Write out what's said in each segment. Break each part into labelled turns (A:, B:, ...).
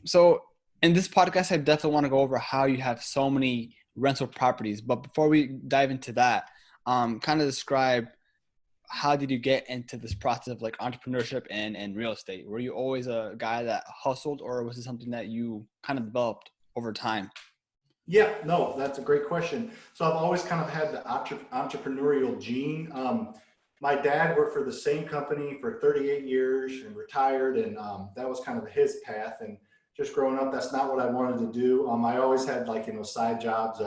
A: So in this podcast, I definitely want to go over how you have so many rental properties. But before we dive into that, kind of describe how did you get into this process of like entrepreneurship and real estate? Were you always a guy that hustled, or was it something that you kind of developed over time?
B: Yeah, no, that's a great question. So I've always kind of had the entrepreneurial gene. My dad worked for the same company for 38 years and retired, and that was kind of his path. And just growing up, that's not what I wanted to do. I always had side jobs.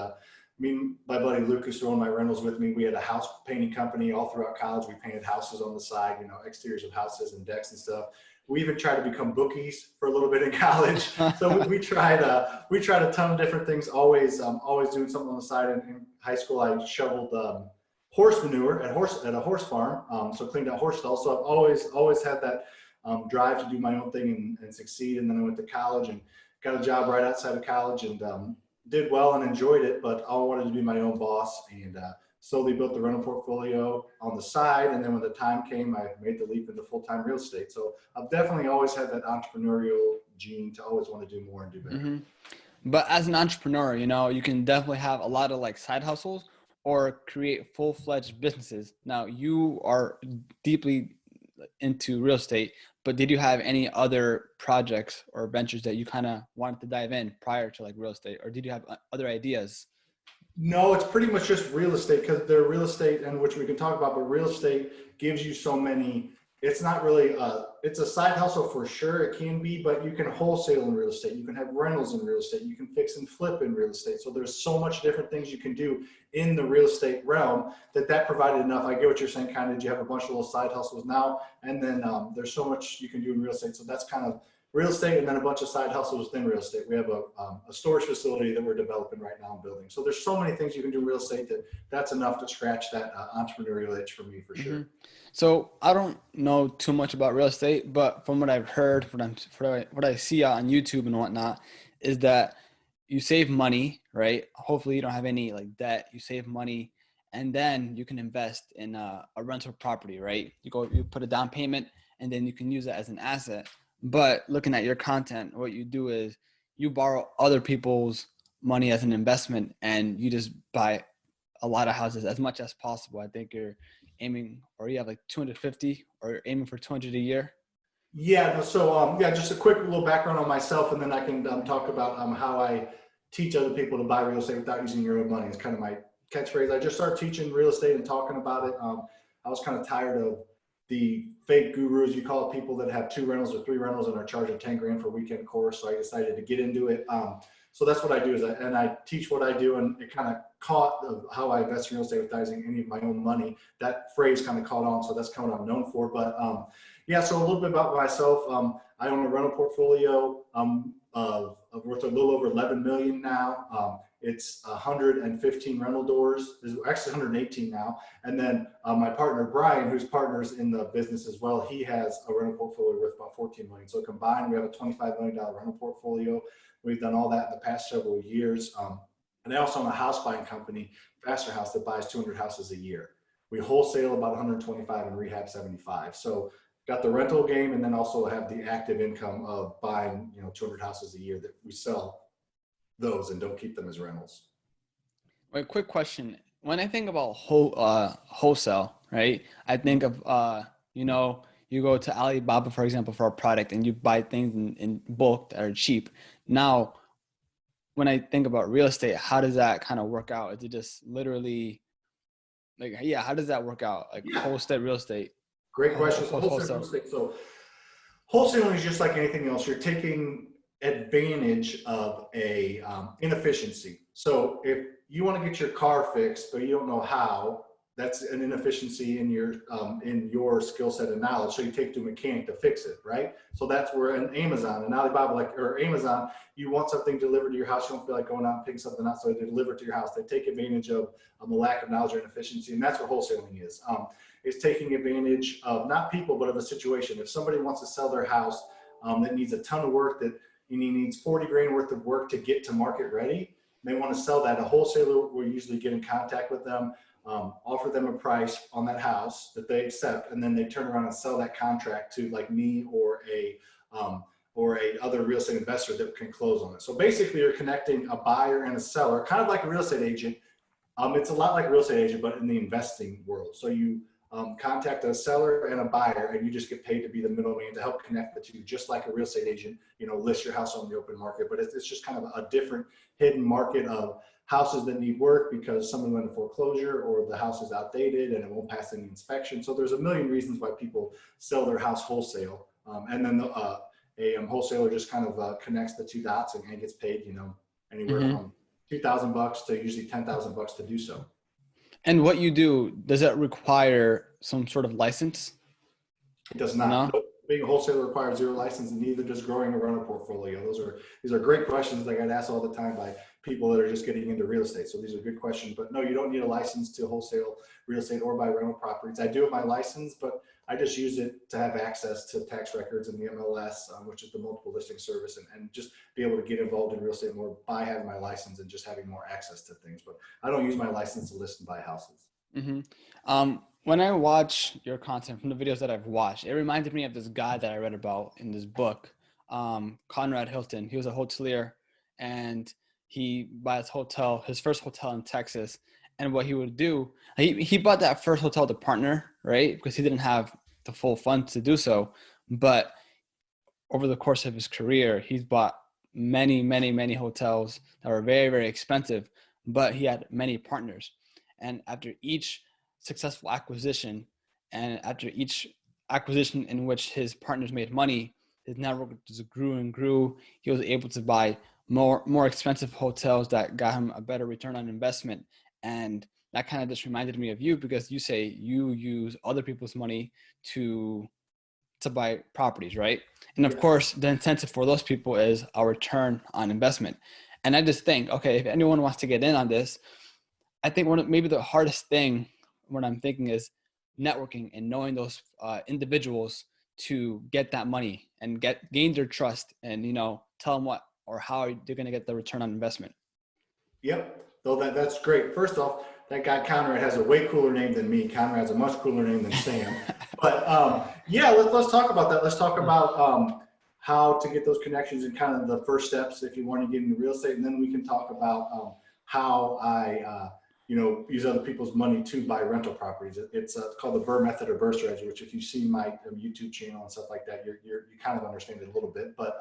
B: My buddy Lucas, who owned my rentals with me, we had a house painting company all throughout college. We painted houses on the side, exteriors of houses and decks and stuff. We even tried to become bookies for a little bit in college. So we tried a ton of different things. Always doing something on the side. In high school, I shoveled horse manure at a horse farm. So cleaned out horse stalls. So I've always had that drive to do my own thing and succeed. And then I went to college and got a job right outside of college and did well and enjoyed it. But I wanted to be my own boss and slowly built the rental portfolio on the side. And then when the time came, I made the leap into full-time real estate. So I've definitely always had that entrepreneurial gene to always want to do more and do better.
A: Mm-hmm. But as an entrepreneur, you can definitely have a lot of like side hustles or create full-fledged businesses. Now, you are deeply into real estate, but did you have any other projects or ventures that you kind of wanted to dive in prior to like real estate, or did you have other ideas?
B: No, it's pretty much just real estate because they're real estate, and which we can talk about, but real estate gives you so many. It's not really, it's a side hustle for sure. It can be, but you can wholesale in real estate. You can have rentals in real estate. You can fix and flip in real estate. So there's so much different things you can do in the real estate realm that provided enough. I get what you're saying, kind of, you have a bunch of little side hustles now, and then there's so much you can do in real estate. So that's kind of real estate, and then a bunch of side hustles within real estate. We have a storage facility that we're developing right now and building. So there's so many things you can do in real estate that's enough to scratch that entrepreneurial itch for me for sure.
A: Mm-hmm. So I don't know too much about real estate, but from what I've heard, what I see on YouTube and whatnot, is that you save money, right? Hopefully you don't have any like debt. You save money, and then you can invest in a rental property, right? You put a down payment, and then you can use it as an asset. But looking at your content, what you do is you borrow other people's money as an investment, and you just buy a lot of houses as much as possible. I think you're aiming, or you have like 250, or you're aiming for 200 a year.
B: Yeah, so just a quick little background on myself, and then I can talk about how I teach other people to buy real estate without using your own money. It's kind of my catchphrase. I just started teaching real estate and talking about it. I was kind of tired of the fake gurus, you call it, people that have 2 rentals or 3 rentals and are charging 10 grand for a weekend course. So I decided to get into it. So that's what I do I teach what I do, and it kind of caught how I invest in real estate without using any of my own money. That phrase kind of caught on. So that's kind of what I'm known for. But so a little bit about myself. I own a rental portfolio of worth a little over 11 million now. It's 115 rental doors. There's actually 118 now. And then my partner, Brian, who's partners in the business as well, he has a rental portfolio worth about 14 million. So combined, we have a $25 million rental portfolio. We've done all that in the past several years. And I also own a house buying company, Faster House, that buys 200 houses a year. We wholesale about 125 and rehab 75. So got the rental game, and then also have the active income of buying 200 houses a year that we sell those and don't keep them as rentals.
A: Wait, quick question. When I think about wholesale, right, I think of you go to Alibaba, for example, for a product, and you buy things in bulk that are cheap. Now, when I think about real estate, how does that kind of work out? Is it just literally like, how does that work out? Like wholesale real estate?
B: Great question. So wholesale real estate. So wholesaling is just like anything else. You're taking advantage of a inefficiency. So if you want to get your car fixed, but you don't know how, that's an inefficiency in your skill set and knowledge. So you take to a mechanic to fix it, right? So that's where an Amazon and Alibaba, or Amazon, you want something delivered to your house. You don't feel like going out and picking something out, so they deliver it to your house. They take advantage of the lack of knowledge or inefficiency, and that's what wholesaling is. It's taking advantage of not people, but of a situation. If somebody wants to sell their house that needs a ton of work, that needs 40 grand worth of work to get to market ready, they want to sell that. A wholesaler will usually get in contact with them, offer them a price on that house that they accept, and then they turn around and sell that contract to like me or or a other real estate investor that can close on it. So basically you're connecting a buyer and a seller, kind of like a real estate agent. It's a lot like a real estate agent, but in the investing world. So you contact a seller and a buyer, and you just get paid to be the middleman to help connect the two, just like a real estate agent, list your house on the open market. But it's just kind of a different hidden market of houses that need work because someone went into foreclosure or the house is outdated and it won't pass any inspection. So there's a million reasons why people sell their house wholesale. And then a wholesaler just kind of connects the two dots and gets paid, anywhere from $2,000 to usually $10,000 to do so.
A: And what you do, does that require some sort of license?
B: It does not.
A: No?
B: Nope. Being a wholesaler requires zero license, and neither does growing a rental portfolio. These are great questions that I get asked all the time by people that are just getting into real estate. So these are good questions, but no, you don't need a license to wholesale real estate or buy rental properties. I do have my license, but I just use it to have access to tax records and the MLS, which is the multiple listing service, and just be able to get involved in real estate more by having my license and just having more access to things. But I don't use my license to list and buy houses.
A: When I watch your content from the videos that I've watched, it reminded me of this guy that I read about in this book, Conrad Hilton. He was a hotelier, and he bought his first hotel in Texas. And what he would do, he bought that first hotel to partner, right? Because he didn't have the full funds to do so. But over the course of his career, he's bought many, many, many hotels that were very, very expensive, but he had many partners. And after each successful acquisition, and after each acquisition in which his partners made money, his network just grew and grew. He was able to buy more expensive hotels that got him a better return on investment. And that kind of just reminded me of you, because you say you use other people's money to buy properties, right? And of course, the incentive for those people is a return on investment. And I just think, okay, if anyone wants to get in on this, I think maybe the hardest thing, what I'm thinking, is networking and knowing those individuals to get that money and gain their trust, and tell them what or how they're going to get the return on investment.
B: Yep. Though that's great. First off, that guy Conrad has a way cooler name than me. Conrad's a much cooler name than Sam. But yeah, let's talk about that. Let's talk about how to get those connections and kind of the first steps if you want to get into real estate, and then we can talk about how I use other people's money to buy rental properties. It's called the BRRRR method or BRRRR strategy, which if you see my YouTube channel and stuff like that, you kind of understand it a little bit. But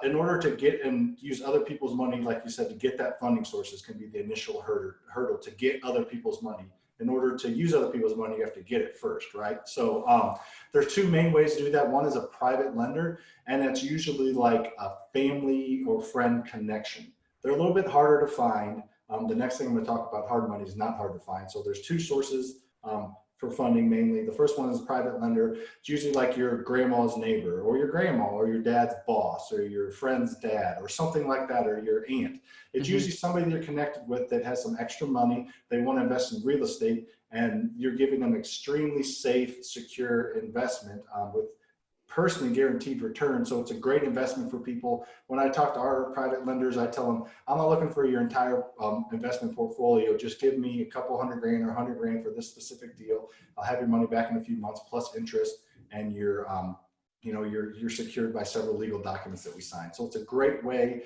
B: in order to get and use other people's money, like you said, to get that funding sources can be the initial hurdle to get other people's money. In order to use other people's money, you have to get it first, right? So there's two main ways to do that. One is a private lender, and that's usually like a family or friend connection. They're a little bit harder to find. The next thing I'm going to talk about, hard money, is not hard to find. So there's two sources for funding mainly. The first one is private lender. It's usually like your grandma's neighbor or your grandma or your dad's boss or your friend's dad or something like that, or your aunt. It's usually somebody they're connected with that has some extra money. They want to invest in real estate, and you're giving them extremely safe, secure investment with personally guaranteed return. So it's a great investment for people. When I talk to our private lenders, I tell them, I'm not looking for your entire investment portfolio. Just give me a couple $100,000 or $100,000 for this specific deal. I'll have your money back in a few months plus interest, and you're secured by several legal documents that we sign. So it's a great way.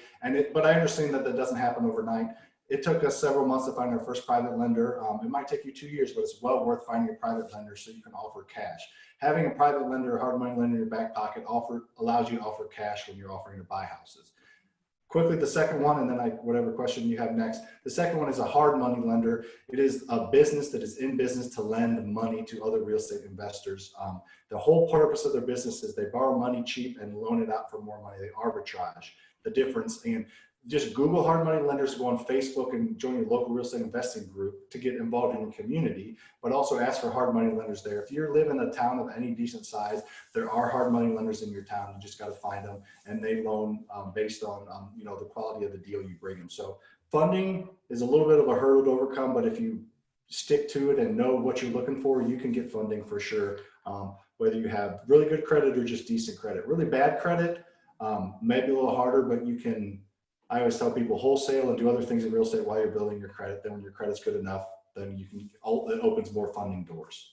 B: But I understand that doesn't happen overnight. It took us several months to find our first private lender. It might take you 2 years, but it's well worth finding a private lender so you can offer cash. Having a private lender or hard money lender in your back pocket allows you to offer cash when you're offering to buy houses. Quickly, the second one, and then whatever question you have next. The second one is a hard money lender. It is a business that is in business to lend money to other real estate investors. The whole purpose of their business is they borrow money cheap and loan it out for more money. They arbitrage the difference. And just Google hard money lenders, go on Facebook and join your local real estate investing group to get involved in the community, but also ask for hard money lenders there. If you live in a town of any decent size, there are hard money lenders in your town. You just got to find them, and they loan based on the quality of the deal you bring them. So funding is a little bit of a hurdle to overcome, but if you stick to it and know what you're looking for, you can get funding for sure. Whether you have really good credit or just decent credit. Really bad credit, maybe a little harder, but you can. I always tell people wholesale and do other things in real estate while you're building your credit. Then when your credit's good enough, then it opens more funding doors.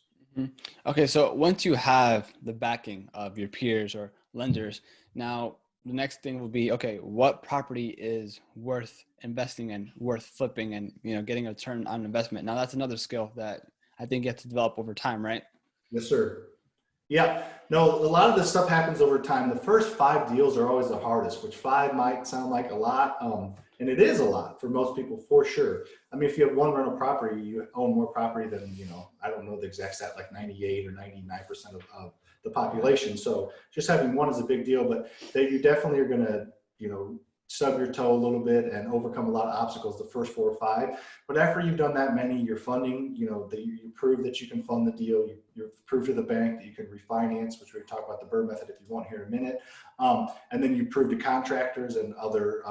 A: Okay, so once you have the backing of your peers or lenders. Now, the next thing will be, okay, what property is worth investing in, worth flipping and, getting a return on investment. Now that's another skill that I think you have to develop over time, right?
B: Yes, sir. Yeah, no, a lot of this stuff happens over time. The first 5 deals are always the hardest, which 5 might sound like a lot. And it is a lot for most people, for sure. I mean, if you have one rental property, you own more property than, I don't know the exact stat, like 98 or 99% of the population. So just having one is a big deal, but you definitely are going to, stub your toe a little bit and overcome a lot of obstacles the first 4 or 5. But after you've done that many, you're funding, that you prove that you can fund the deal. You've proved to the bank that you can refinance, which we talk about the BRRRR method if you want here in a minute. And then you prove to contractors and other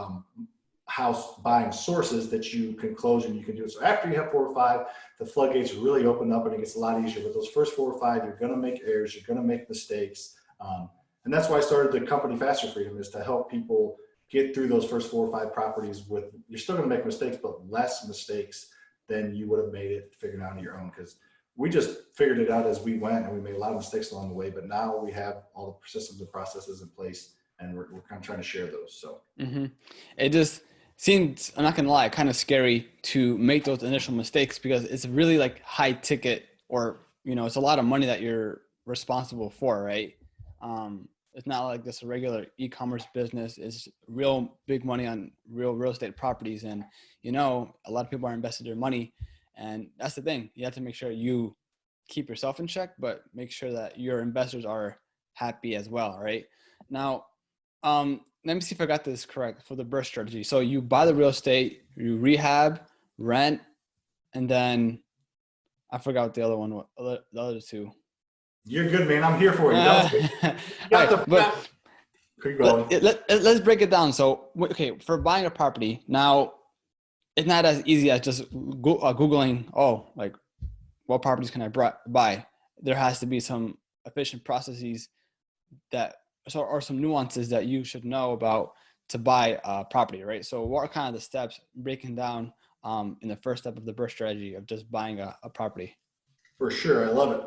B: house buying sources that you can close and you can do it. So after you have 4 or 5, the floodgates really open up and it gets a lot easier. But those first 4 or 5, you're going to make errors, you're going to make mistakes. And that's why I started the company Faster Freedom, is to help people get through those first 4 or 5 properties with, you're still going to make mistakes, but less mistakes than you would have made it figuring out on your own. Because we just figured it out as we went and we made a lot of mistakes along the way, but now we have all the systems and processes in place and we're kind of trying to share those. So
A: it just seems, I'm not going to lie, kind of scary to make those initial mistakes because it's really like high ticket or, it's a lot of money that you're responsible for, right? It's not like this regular e-commerce business. It's real big money on real estate properties. And, a lot of people are invested their money. And that's the thing. You have to make sure you keep yourself in check, but make sure that your investors are happy as well, right? Now, let me see if I got this correct for the BRRRR strategy. So you buy the real estate, you rehab, rent, and then I forgot what the other one, the other 2.
B: You're good, man. I'm here for you.
A: Let's break it down. So, okay, for buying a property, now it's not as easy as just Googling, what properties can I buy? There has to be some efficient processes or some nuances that you should know about to buy a property, right? So what are kind of the steps breaking down in the first step of the BRRRR strategy of just buying a property?
B: For sure. I love it.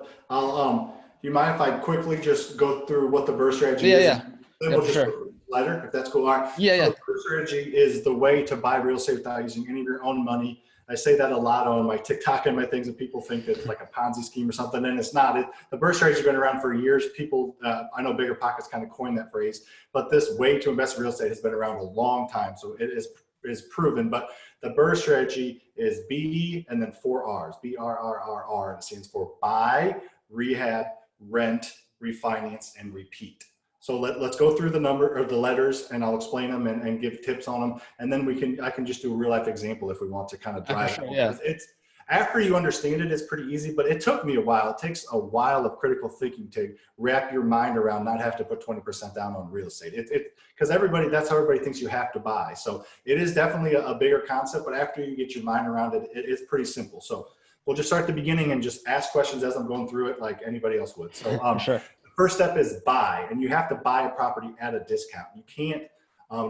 B: Do you mind if I quickly just go through what the BRRRR strategy is?
A: Yeah.
B: Then we'll just go through the letter, if that's cool. All right.
A: Yeah.
B: The BRRRR strategy is the way to buy real estate without using any of your own money. I say that a lot on my TikTok and my things, and people think it's like a Ponzi scheme or something, and it's not. The BRRRR strategy has been around for years. People, I know Bigger Pockets kind of coined that phrase, but this way to invest in real estate has been around a long time, so it is proven. But the BRRRR strategy is B and then 4 R's, BRRRR, and it stands for buy, rehab, rent, refinance, and repeat. So let's go through the number or the letters and I'll explain them and give tips on them. And then I can just do a real life example if we want to kind of drive it.
A: Yeah.
B: It's after you understand it, it's pretty easy, but it took me a while. It takes a while of critical thinking to wrap your mind around not have to put 20% down on real estate. Because that's how everybody thinks you have to buy. So it is definitely a bigger concept, but after you get your mind around it, it's pretty simple. So we'll just start at the beginning and just ask questions as I'm going through it like anybody else would. So
A: sure.
B: First step is buy, and you have to buy a property at a discount. You can't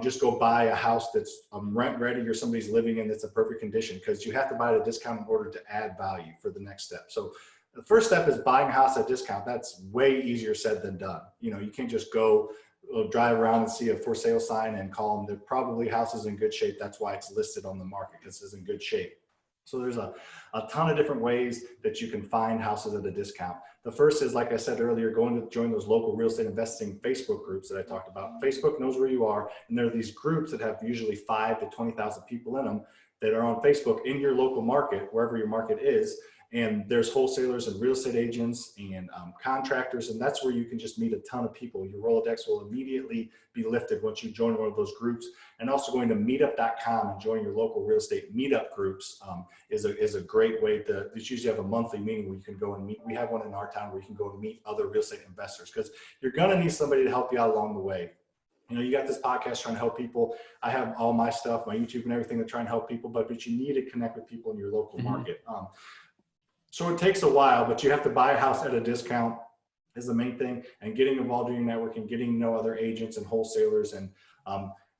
B: just go buy a house that's rent ready or somebody's living in that's a perfect condition, because you have to buy at a discount in order to add value for the next step. So the first step is buying a house at a discount. That's way easier said than done. You can't just go drive around and see a for sale sign and call them. They're probably houses in good shape. That's why it's listed on the market, because it's in good shape. So there's a ton of different ways that you can find houses at a discount. The first is, like I said earlier, going to join those local real estate investing Facebook groups that I talked about. Facebook knows where you are, and there are these groups that have usually 5,000 to 20,000 people in them that are on Facebook in your local market, wherever your market is. And there's wholesalers and real estate agents and contractors, and that's where you can just meet a ton of people. Your Rolodex will immediately be lifted once you join one of those groups. And also going to meetup.com and join your local real estate meetup groups is a great way to, it's usually have a monthly meeting where you can go and meet. We have one in our town where you can go and meet other real estate investors, because you're gonna need somebody to help you out along the way. You got this podcast trying to help people. I have all my stuff, my YouTube and everything to try and help people, but you need to connect with people in your local market. So it takes a while, but you have to buy a house at a discount is the main thing, and getting involved in your network and getting to know other agents and wholesalers. And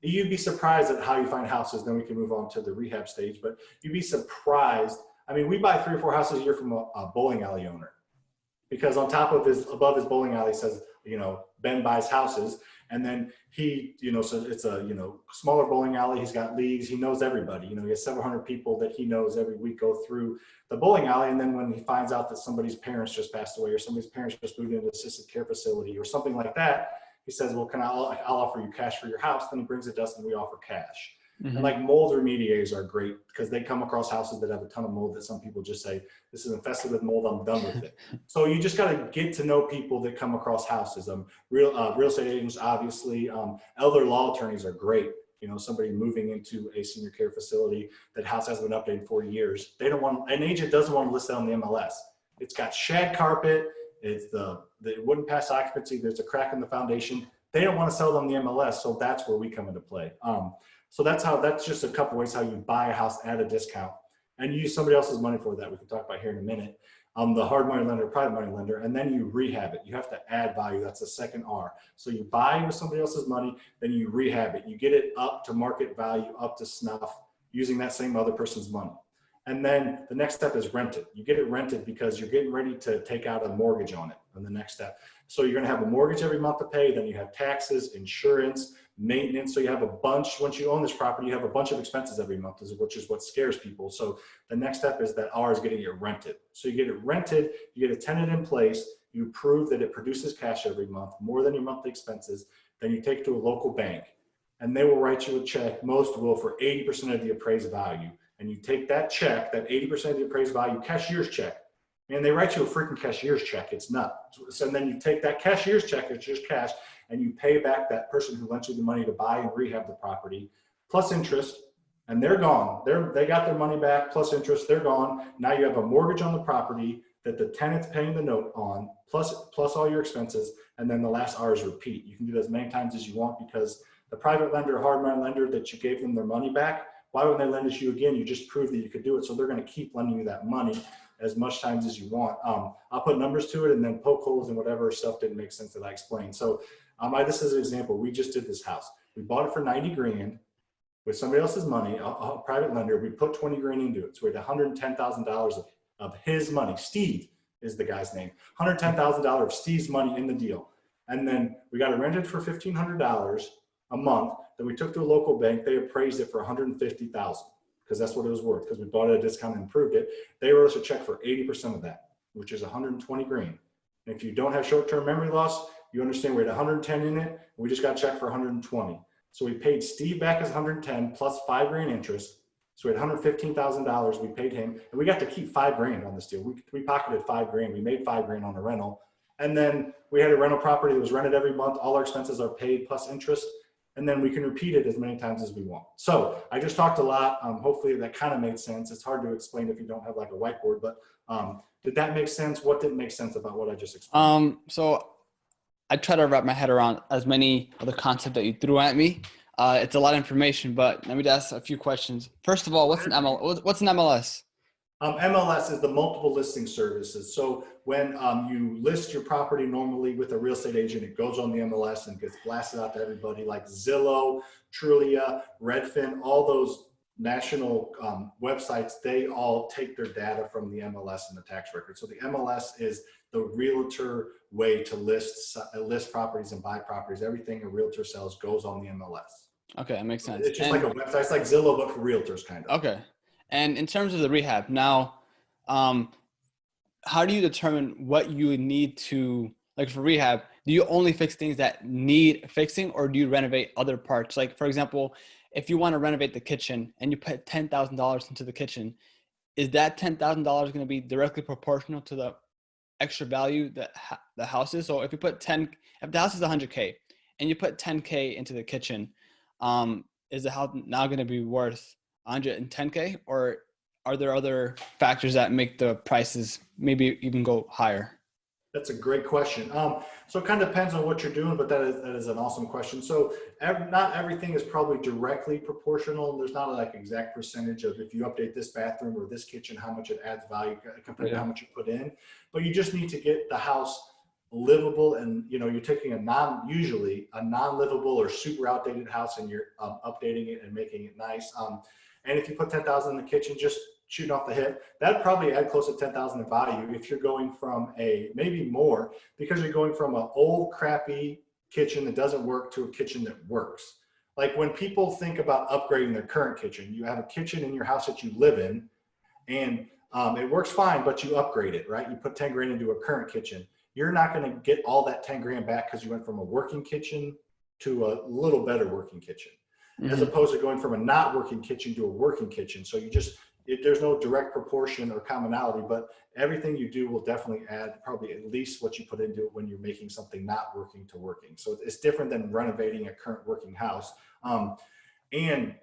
B: you'd be surprised at how you find houses. Then we can move on to the rehab stage, but you'd be surprised. I mean, we buy 3 or 4 houses a year from a bowling alley owner, because on top of above his bowling alley says, Ben buys houses, and then he, so it's a, smaller bowling alley. He's got leagues. He knows everybody. He has several hundred people that he knows every week go through the bowling alley. And then when he finds out that somebody's parents just passed away, or somebody's parents just moved into an assisted care facility or something like that, he says, well, I'll offer you cash for your house. Then he brings it to us and we offer cash.
A: Mm-hmm.
B: And like mold remediators are great because they come across houses that have a ton of mold that some people just say, this is infested with mold, I'm done with it. So you just got to get to know people that come across houses. Real estate agents, obviously. Elder law attorneys are great. Somebody moving into a senior care facility, that house hasn't been updated in 40 years. An agent doesn't want to list it on the MLS. It's got shag carpet. It wouldn't pass occupancy. There's a crack in the foundation. They don't want to sell it on the MLS. So that's where we come into play. So that's just a couple ways how you buy a house at a discount and use somebody else's money for that. We can talk about here in a minute. The hard money lender, private money lender, and then you rehab it. You have to add value. That's the second R. So you buy with somebody else's money, then you rehab it. You get it up to market value, up to snuff, using that same other person's money. And then the next step is rent it. You get it rented because you're getting ready to take out a mortgage on it on the next step. So you're gonna have a mortgage every month to pay, then you have taxes, insurance, maintenance. So you have a bunch, once you own this property, you have a bunch of expenses every month, which is what scares people. So the next step is that R is getting it rented. So you get it rented, you get a tenant in place, you prove that it produces cash every month, more than your monthly expenses, then you take it to a local bank and they will write you a check, most will, for 80% of the appraised value. And you take that check, that 80% of the appraised value, cashier's check, and they write you a freaking cashier's check. It's nuts. So then you take that cashier's check, it's just cash, and you pay back that person who lent you the money to buy and rehab the property, plus interest, and they're gone. They got their money back, plus interest, they're gone. Now you have a mortgage on the property that the tenant's paying the note on, plus all your expenses, and then the last R is repeat. You can do that as many times as you want because the private lender, hard money lender that you gave them their money back, why would they lend it to you again? You just proved that you could do it. So they're going to keep lending you that money as much times as you want. I'll put numbers to it and then poke holes and whatever stuff didn't make sense that I explained. So this is an example. We just did this house. We bought it for 90 grand with somebody else's money, a private lender. We put 20 grand into it. So we had $110,000 of his money. Steve is the guy's name. $110,000 of Steve's money in the deal. And then we got it rented for $1,500 a month. Then we took to a local bank. They appraised it for $150,000 because that's what it was worth because we bought it at a discount and improved it. They wrote us a check for 80% of that, which is 120 grand. And if you don't have short-term memory loss, you understand we had 110 in it. And we just got a check for 120. So we paid Steve back his 110 plus 5 grand interest. So we had $115,000. We paid him, and we got to keep 5 grand on this deal. We pocketed 5 grand. We made 5 grand on the rental. And then we had a rental property that was rented every month. All our expenses are paid plus interest. And then we can repeat it as many times as we want. So I just talked a lot. Hopefully that kind of made sense. It's hard to explain if you don't have like a whiteboard, but did that make sense? What didn't make sense about what I just explained?
A: So I try to wrap my head around as many of the concepts that you threw at me. It's a lot of information, but let me ask a few questions. First of all, what's an MLS?
B: MLS is the multiple listing services. So when you list your property normally with a real estate agent, it goes on the MLS and gets blasted out to everybody like Zillow, Trulia, Redfin, all those national websites, they all take their data from the MLS and the tax record. So the MLS is the realtor way to list properties and buy properties. Everything a realtor sells goes on the MLS.
A: Okay, that makes sense.
B: It's just like a website. It's like Zillow, but for realtors kind of.
A: Okay. And in terms of the rehab, now, how do you determine what you would need to, like for rehab, do you only fix things that need fixing or do you renovate other parts? Like, for example, if you want to renovate the kitchen and you put $10,000 into the kitchen, is that $10,000 going to be directly proportional to the extra value that the house is? So if you put if the house is 100K and you put 10K into the kitchen, is the house now going to be worth 110K, or are there other factors that make the prices maybe even go higher?
B: That's a great question. So it kind of depends on what you're doing, but that is an awesome question. So not everything is probably directly proportional. There's not like exact percentage of if you update this bathroom or this kitchen, how much it adds value compared to how much you put in. But you just need to get the house livable, and you're taking usually a non-livable or super outdated house and you're updating it and making it nice. And if you put 10,000 in the kitchen, just shooting off the hip, that'd probably add close to 10,000 in value if you're going from maybe more, because you're going from an old crappy kitchen that doesn't work to a kitchen that works. Like when people think about upgrading their current kitchen, you have a kitchen in your house that you live in, and it works fine, but you upgrade it, right? You put 10 grand into a current kitchen. You're not going to get all that 10 grand back because you went from a working kitchen to a little better working kitchen, as opposed to going from a not working kitchen to a working kitchen. So there's no direct proportion or commonality, but everything you do will definitely add probably at least what you put into it when you're making something not working to working. So it's different than renovating a current working house. And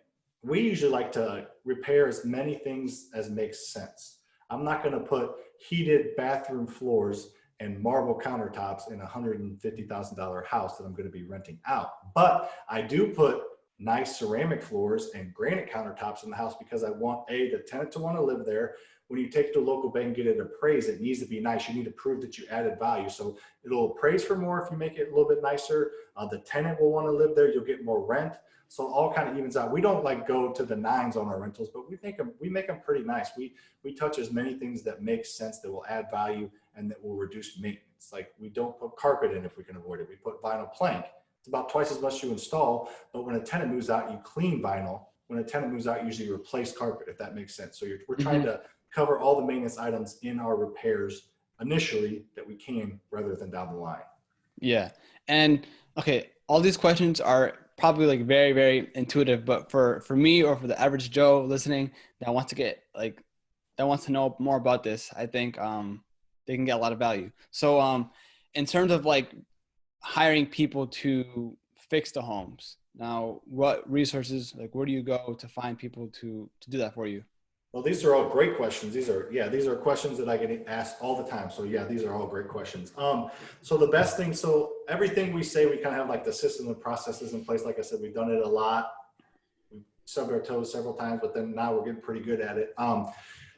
B: we usually like to repair as many things as makes sense. I'm not going to put heated bathroom floors and marble countertops in a $150,000 house that I'm going to be renting out. But I do put nice ceramic floors and granite countertops in the house because I want the tenant to want to live there. When you take it to a local bank and get it appraised, it needs to be nice. You need to prove that you added value. So it'll appraise for more if you make it a little bit nicer. The tenant will want to live there. You'll get more rent. So all kind of evens out. We don't like go to the nines on our rentals, but we make them pretty nice. We touch as many things that make sense, that will add value, and that will reduce maintenance. Like we don't put carpet in if we can avoid it. We put vinyl plank. It's about twice as much you install, but when a tenant moves out, you clean vinyl. When a tenant moves out, you usually replace carpet, if that makes sense. So we're trying to cover all the maintenance items in our repairs initially that we can, rather than down the line.
A: Yeah. And okay, all these questions are probably like very, very intuitive, but for me or for the average Joe listening that wants to know more about this, I think they can get a lot of value. So in terms of like hiring people to fix the homes, now what resources, like where do you go to find people to do that for you?
B: Well, these are all great questions. These are questions that I get asked all the time. So yeah, these are all great questions. So the best thing, so everything we say, we kind of have like the system and processes in place. Like I said, we've done it a lot. We've stubbed our toes several times, but then now we're getting pretty good at it.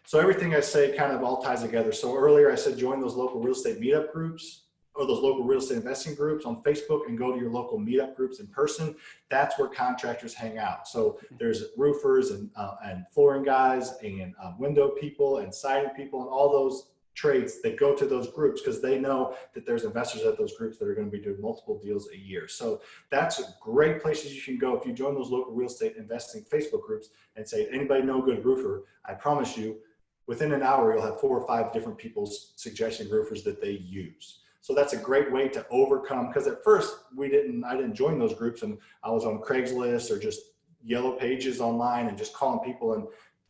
B: So everything I say kind of all ties together. So earlier I said, join those local real estate meetup groups, or those local real estate investing groups on Facebook, and go to your local meetup groups in person. That's where contractors hang out. So there's roofers and flooring guys and window people and siding people and all those trades that go to those groups because they know that there's investors at those groups that are going to be doing multiple deals a year. So that's great places you can go if you join those local real estate investing Facebook groups and say, anybody know a good roofer? I promise you, within an hour, you'll have 4 or 5 different people's suggesting roofers that they use. So that's a great way to overcome, because at first I didn't join those groups, and I was on Craigslist or just yellow pages online and just calling people and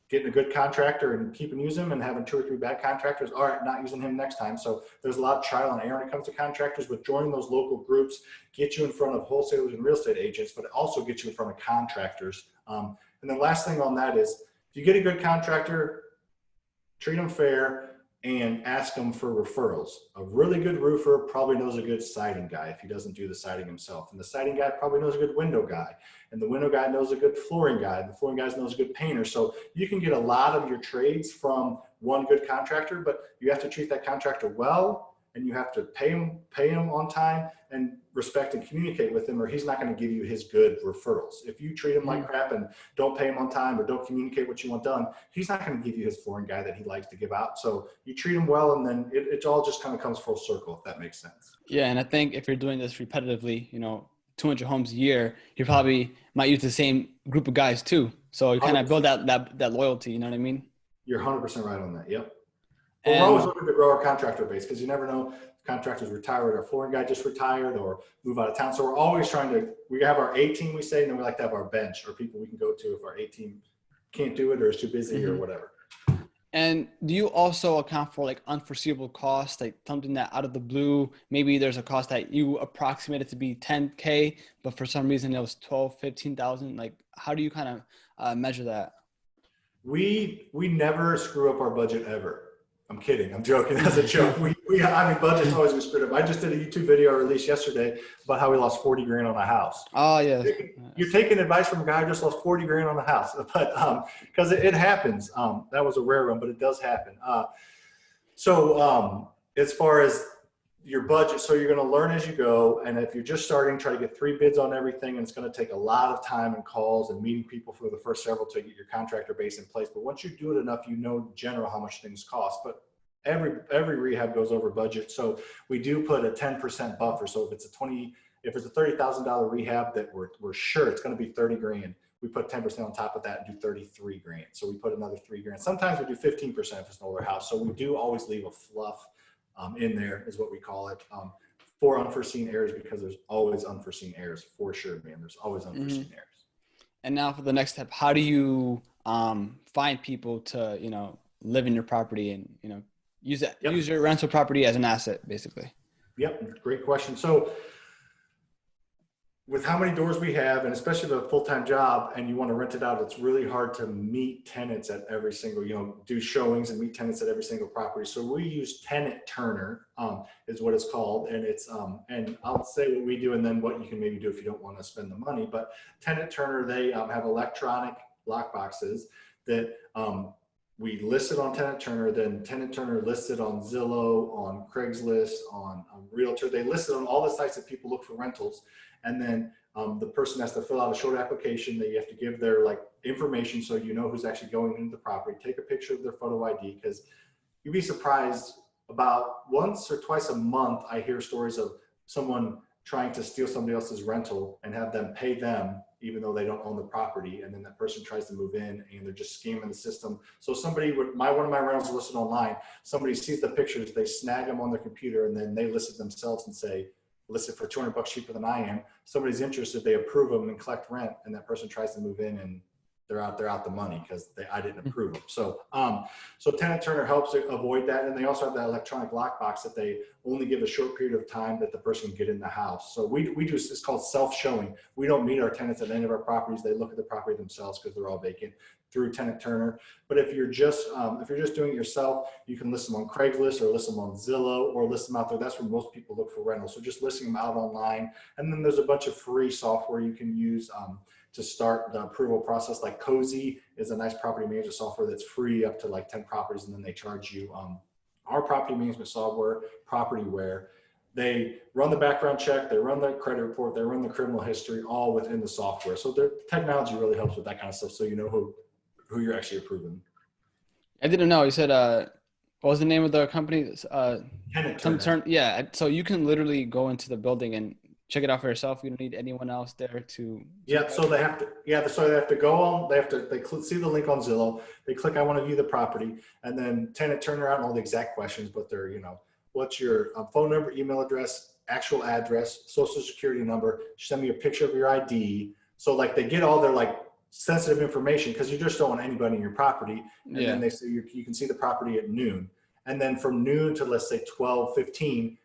B: getting a good contractor and keeping using him and having 2 or 3 bad contractors. All right, not using him next time. So there's a lot of trial and error when it comes to contractors, but joining those local groups get you in front of wholesalers and real estate agents, but it also gets you in front of contractors. And the last thing on that is, if you get a good contractor, treat them fair, and ask them for referrals. A really good roofer probably knows a good siding guy if he doesn't do the siding himself. And the siding guy probably knows a good window guy. And the window guy knows a good flooring guy. And the flooring guy knows a good painter. So you can get a lot of your trades from one good contractor, but you have to treat that contractor well, and you have to pay him on time and respect and communicate with him, or he's not going to give you his good referrals. If you treat him like crap and don't pay him on time or don't communicate what you want done, he's not going to give you his flooring guy that he likes to give out. So you treat him well, and then it all just kind of comes full circle, if that makes sense.
A: Yeah. And I think if you're doing this repetitively, 200 homes a year, you probably might use the same group of guys too. So you kind of build that loyalty, you know what I mean?
B: You're 100% right on that. Yep. But we're always looking to grow our contractor base, because you never know, contractors retired, our flooring guy just retired or move out of town. So we're always we have our A team, we say, and then we like to have our bench, or people we can go to if our A team can't do it or is too busy or whatever.
A: And do you also account for like unforeseeable costs, like something that out of the blue, maybe there's a cost that you approximated to be 10K, but for some reason it was 12, 15,000. Like, how do you kind of measure that?
B: We never screw up our budget ever. I'm kidding. I'm joking. That's a joke. Budget's always been screwed up. I just did a YouTube video I released yesterday about how we lost 40 grand on a house.
A: Oh yeah.
B: You're taking advice from a guy who just lost 40 grand on a house, but because it happens. That was a rare one, but it does happen. So as far as your budget. So you're going to learn as you go. And if you're just starting, try to get 3 bids on everything. And it's going to take a lot of time and calls and meeting people for the first several to get your contractor base in place. But once you do it enough, you know, in general, how much things cost. But every rehab goes over budget. So we do put a 10% buffer. So if it's a $30,000 rehab that we're sure it's going to be 30 grand, we put 10% on top of that and do 33 grand. So we put another 3 grand. Sometimes we do 15% if it's an older house. So we do always leave a fluff in there, is what we call it, for unforeseen errors, because there's always unforeseen errors for sure, man. There's always unforeseen errors.
A: And now for the next step, how do you find people to, you know, live in your property and, you know, use your rental property as an asset, basically?
B: Yep, great question. So with how many doors we have, and especially with a full-time job and you want to rent it out, it's really hard to meet tenants at every single, you know, do showings and meet tenants at every single property. So we use Tenant Turner, is what it's called. And it's, and I'll say what we do and then what you can maybe do if you don't want to spend the money. But Tenant Turner, they have electronic lock boxes that we listed on Tenant Turner, then Tenant Turner listed on Zillow, on Craigslist, on Realtor. They listed on all the sites that people look for rentals. And then the person has to fill out a short application that you have to give their like information so you know who's actually going into the property. Take a picture of their photo ID, because you'd be surprised, about once or twice a month I hear stories of someone trying to steal somebody else's rental and have them pay them even though they don't own the property, and then that person tries to move in and they're just scamming the system. So somebody would, one of my rentals listed online, somebody sees the pictures, they snag them on their computer, and then they list it themselves and say, listed for $200 cheaper than I am. Somebody's interested, they approve them and collect rent, and that person tries to move in and they're out the money because I didn't approve them. So, so Tenant Turner helps avoid that. And they also have that electronic lockbox that they only give a short period of time that the person can get in the house. So we do, it's called self-showing. We don't meet our tenants at any of our properties. They look at the property themselves because they're all vacant through Tenant Turner. But if you're just doing it yourself, you can list them on Craigslist or list them on Zillow or list them out there. That's where most people look for rentals. So just listing them out online. And then there's a bunch of free software you can use to start the approval process. Like Cozy is a nice property management software that's free up to like 10 properties, and then they charge you. Our property management software, Propertyware, they run the background check, they run the credit report, they run the criminal history, all within the software. So the technology really helps with that kind of stuff, so you know who you're actually approving.
A: I didn't know. You said, what was the name of the company?
B: Tenant Turner.
A: Yeah. So you can literally go into the building and check it out for yourself. You don't need anyone else there to.
B: Yeah. So they have to, so they have to go on, they see the link on Zillow. They click, I want to view the property, and then Tenant Turner out and all the exact questions, but they're, you know, what's your phone number, email address, actual address, social security number, send me a picture of your ID. So like they get all their like sensitive information, because you just don't want anybody in your property. And then they say you can see the property at noon. And then from noon to, let's say, 12:15,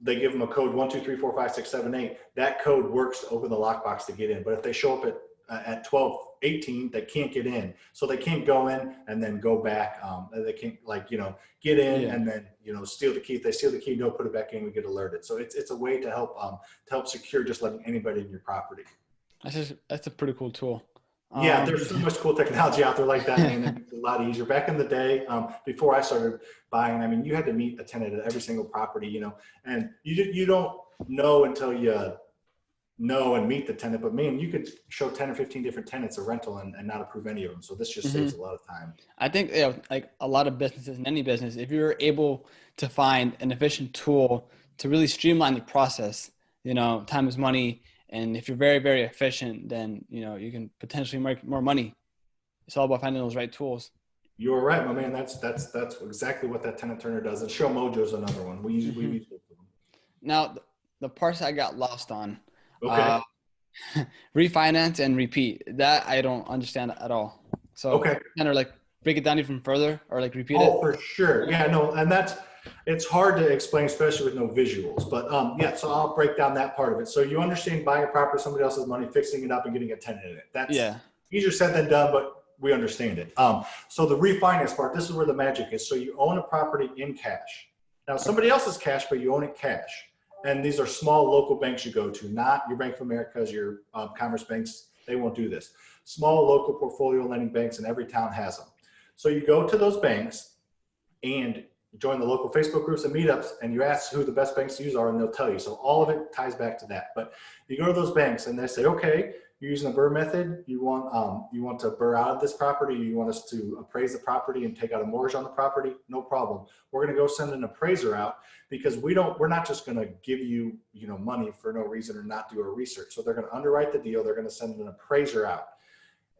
B: they give them a code 1, 2, 3, 4, 5, 6, 7, 8. That code works to open the lockbox to get in. But if they show up at 12:18, they can't get in. So they can't go in and then go back. They can't, like, you know, get in and then, you know, steal the key. If they steal the key, don't put it back in, we get alerted. So it's a way to help secure just letting anybody in your property.
A: That's a pretty cool tool.
B: Yeah, there's so much cool technology out there like that, man. It makes it a lot easier. Back in the day, before I started buying, I mean, you had to meet a tenant at every single property, you know, and you don't know until you know and meet the tenant. But man, you could show 10 or 15 different tenants a rental and not approve any of them. So this just saves a lot of time.
A: I think, like a lot of businesses, in any business, if you're able to find an efficient tool to really streamline the process, you know, time is money. And if you're very, very efficient, then, you know, you can potentially make more money. It's all about finding those right tools.
B: You're right, my man. That's exactly what that Tenant Turner does. And Show Mojo is another one. We use both of them.
A: Now, the parts I got lost on, refinance and repeat, that I don't understand at all. So kind of like break it down even further, or like repeat it.
B: Oh, for sure. Yeah, no, and it's hard to explain, especially with no visuals, but yeah, so I'll break down that part of it. So you understand buying a property, somebody else's money, fixing it up and getting a tenant in it. That's easier said than done, but we understand it. So the refinance part, this is where the magic is. So you own a property in cash. Now somebody else's cash, but you own it cash. And these are small local banks you go to, not your Bank of America's, your Commerce banks. They won't do this. Small local portfolio lending banks, and every town has them. So you go to those banks, and You join the local Facebook groups and meetups, and you ask who the best banks to use are, and they'll tell you. So all of it ties back to that. But you go to those banks, and they say, okay, you're using the BRRRR method. You want to BRRRR out of this property. You want us to appraise the property and take out a mortgage on the property? No problem. We're going to go send an appraiser out, because we're not just going to give you, money for no reason or not do a research. So they're going to underwrite the deal. They're going to send an appraiser out.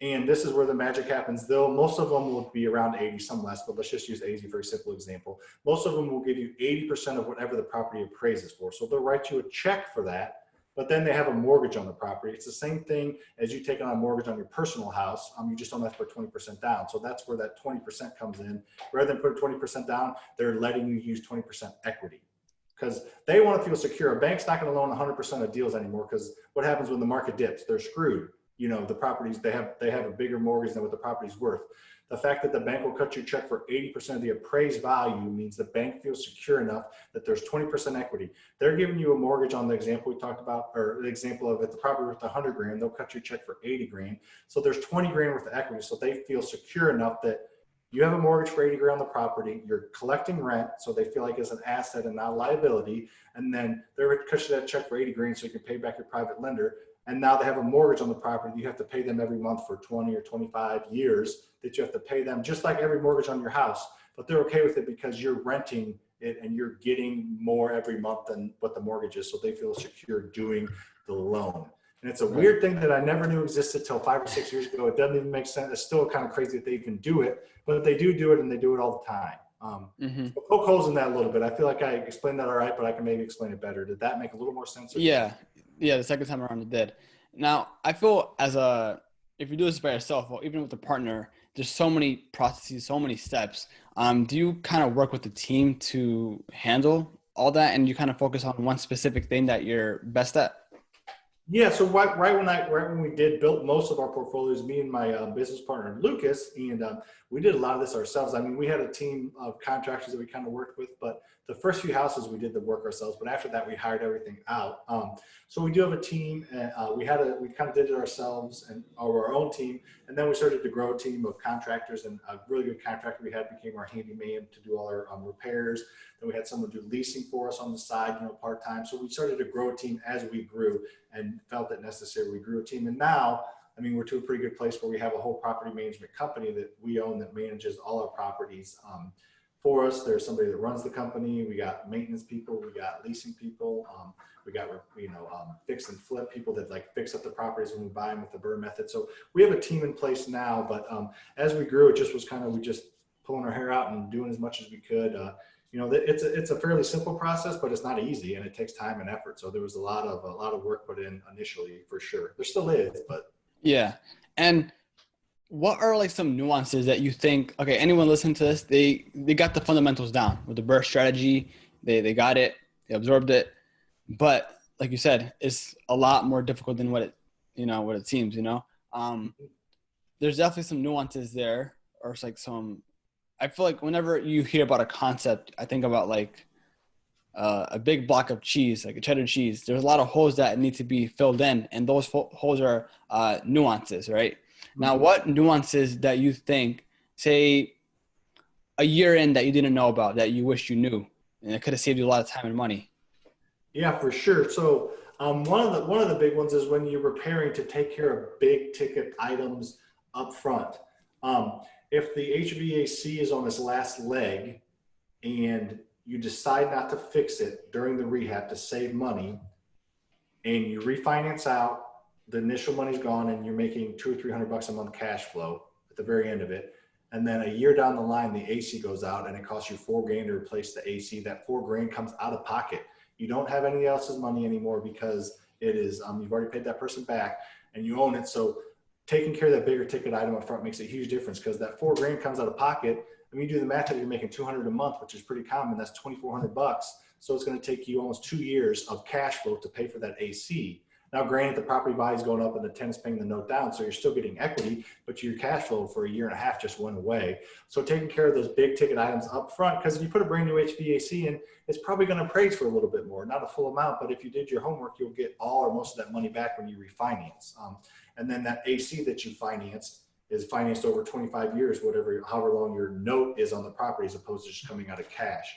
B: And this is where the magic happens. Most of them will be around 80, some less, but let's just use 80 for a simple example. Most of them will give you 80% of whatever the property appraises for. So they'll write you a check for that, but then they have a mortgage on the property. It's the same thing as you taking on a mortgage on your personal house. You just don't have to put 20% down. So that's where that 20% comes in. Rather than put 20% down, they're letting you use 20% equity, because they want to feel secure. A bank's not going to loan 100% of deals anymore, because what happens when the market dips? They're screwed. The properties, they have a bigger mortgage than what the property's worth. The fact that the bank will cut you a check for 80% of the appraised value means the bank feels secure enough that there's 20% equity. They're giving you a mortgage on the example we talked about, or the example of if the property worth 100 grand, they'll cut you a check for 80 grand. So there's 20 grand worth of equity. So they feel secure enough that you have a mortgage for 80 grand on the property, you're collecting rent, so they feel like it's an asset and not a liability. And then they're going to cut you that check for 80 grand so you can pay back your private lender. And now they have a mortgage on the property. You have to pay them every month for 20 or 25 years that you have to pay them, just like every mortgage on your house. But they're okay with it because you're renting it and you're getting more every month than what the mortgage is. So they feel secure doing the loan. And it's a weird thing that I never knew existed till 5 or 6 years ago. It doesn't even make sense. It's still kind of crazy that they can do it, but they do it, and they do it all the time. So poke holes in that a little bit. I feel like I explained that all right, but I can maybe explain it better. Did that make a little more sense?
A: Yeah. The second time around it did. Now, I feel if you do this by yourself, or even with a partner, there's so many processes, so many steps. Do you kind of work with the team to handle all that, and you kind of focus on one specific thing that you're best at?
B: Yeah, so right when we built most of our portfolios, me and my business partner Lucas, and we did a lot of this ourselves. I mean, we had a team of contractors that we kind of worked with, but the first few houses we did the work ourselves. But after that, we hired everything out. So we do have a team, and we kind of did it ourselves and our own team, and then we started to grow a team of contractors. And a really good contractor we had became our handyman to do all our repairs. Then we had someone do leasing for us on the side, part time. So we started to grow a team as we grew, and felt it necessary. We grew a team, and now, I mean, we're to a pretty good place where we have a whole property management company that we own that manages all our properties for us. There's somebody that runs the company. We got maintenance people. We got leasing people. We got fix and flip people that like fix up the properties when we buy them with the BRRRR method. So we have a team in place now. But as we grew, it just was we just pulling our hair out and doing as much as we could. It's a fairly simple process, but it's not easy, and it takes time and effort. So there was a lot of work put in initially, for sure. There still is, but
A: yeah. And what are like some nuances that you think, okay, anyone listening to this, they got the fundamentals down with the BRRRR strategy, they got it, they absorbed it, but like you said, it's a lot more difficult than what it seems. There's definitely some nuances there, or it's like I feel like whenever you hear about a concept, I think about like a big block of cheese, like a cheddar cheese. There's a lot of holes that need to be filled in, and those holes are nuances, right? Now, what nuances that you think, say, a year in that you didn't know about that you wish you knew, and it could have saved you a lot of time and money?
B: Yeah, for sure. So one of the big ones is when you're repairing, to take care of big ticket items up front. If the HVAC is on its last leg and you decide not to fix it during the rehab to save money, and you refinance out, the initial money's gone, and you're making $200 or $300 a month cash flow at the very end of it. And then a year down the line, the AC goes out and it costs you $4,000 to replace the AC. That $4,000 comes out of pocket. You don't have anybody else's money anymore because it is, you've already paid that person back and you own it. So taking care of that bigger ticket item up front makes a huge difference, because that $4,000 comes out of pocket. I mean, you do the math that you're making $200 a month, which is pretty common. That's $2,400. So it's going to take you almost 2 years of cash flow to pay for that AC. Now, granted, the property value is going up and the tenant's paying the note down, so you're still getting equity, but your cash flow for a year and a half just went away. So taking care of those big ticket items up front, because if you put a brand new HVAC in, it's probably going to appraise for a little bit more, not a full amount, but if you did your homework, you'll get all or most of that money back when you refinance. And then that AC that you financed, is financed over 25 years, however long your note is on the property, as opposed to just coming out of cash.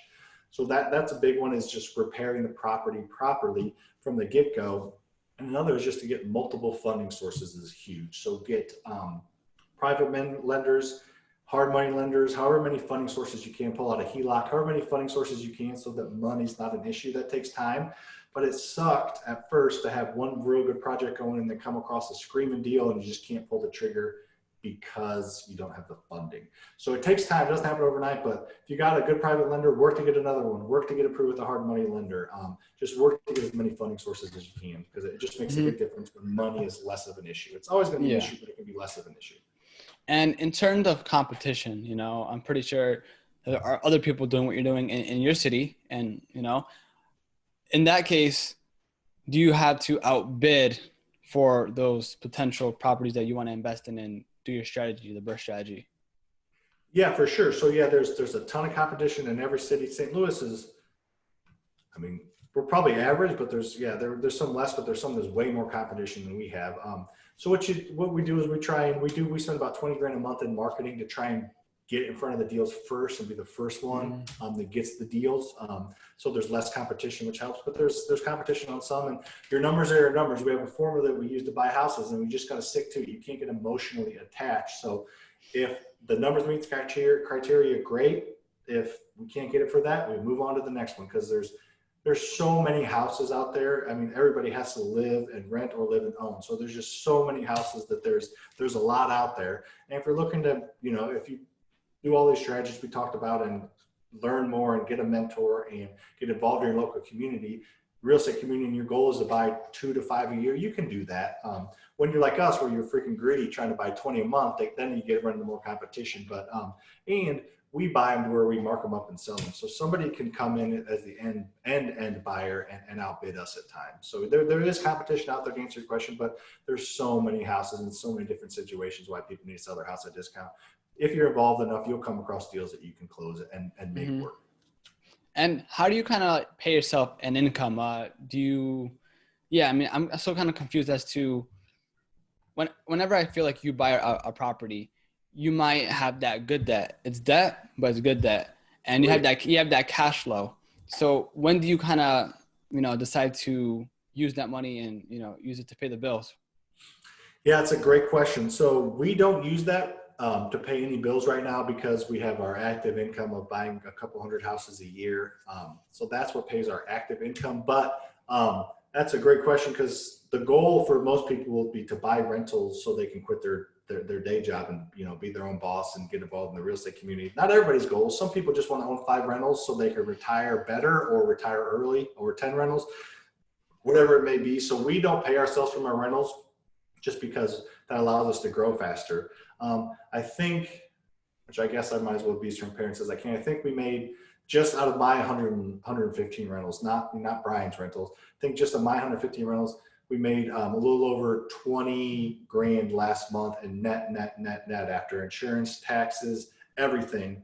B: So that's a big one, is just repairing the property properly from the get-go. And another is just to get multiple funding sources is huge. So get private lenders, hard money lenders, however many funding sources you can, pull out a HELOC, however many funding sources you can, so that money's not an issue. That takes time. But it sucked at first to have one real good project going and then come across a screaming deal and you just can't pull the trigger because you don't have the funding. So it takes time. It doesn't happen overnight, but if you got a good private lender, work to get another one, work to get approved with a hard money lender. Just work to get as many funding sources as you can, because it just makes a big difference when money is less of an issue. It's always going to be an issue, but it can be less of an issue.
A: And in terms of competition, you know, I'm pretty sure there are other people doing what you're doing in your city. And, you know, in that case, do you have to outbid for those potential properties that you want to invest in and do your strategy, the BRRRR strategy?
B: Yeah, for sure. So yeah, there's a ton of competition in every city. St. Louis is, I mean, we're probably average, but there's some less, but there's way more competition than we have. So what we do is we spend about 20 grand a month in marketing to try and get in front of the deals first and be the first one that gets the deals. So there's less competition, which helps, but there's competition on some, and your numbers are your numbers. We have a formula that we use to buy houses, and we just got to stick to it. You can't get emotionally attached. So if the numbers meet the criteria, great. If we can't get it for that, we move on to the next one, because there's so many houses out there. I mean, everybody has to live and rent or live and own. So there's just so many houses that there's a lot out there. And if you're looking to, you know, if you do all these strategies we talked about and learn more and get a mentor and get involved in your local community, real estate community, and your goal is to buy 2 to 5 a year, you can do that. When you're like us, where you're freaking greedy trying to buy 20 a month, then you get run into more competition. But and we buy them to where we mark them up and sell them. So somebody can come in as the end buyer and outbid us at times. So there is competition out there, to answer your question, but there's so many houses and so many different situations why people need to sell their house at a discount. If you're involved enough, you'll come across deals that you can close it and make work. And
A: how do you kind of pay yourself an income? I mean, I'm still kind of confused as to whenever I feel like you buy a property, you might have that good debt. It's debt, but it's good debt. And you have that cash flow. So when do you kind of, you know, decide to use that money and, you know, use it to pay the bills?
B: Yeah, it's a great question. So we don't use that to pay any bills right now, because we have our active income of buying a couple hundred houses a year. So that's what pays our active income. But that's a great question, because the goal for most people will be to buy rentals so they can quit their day job and, you know, be their own boss and get involved in the real estate community. Not everybody's goal. Some people just want to own 5 rentals so they can retire better or retire early, or 10 rentals, whatever it may be. So we don't pay ourselves from our rentals, just because that allows us to grow faster. I think, which I guess I might as well be as transparent as I can, I think we made, just out of my 115 rentals, not Brian's rentals, I think just of my 115 rentals, we made a little over 20 grand last month in net after insurance, taxes, everything.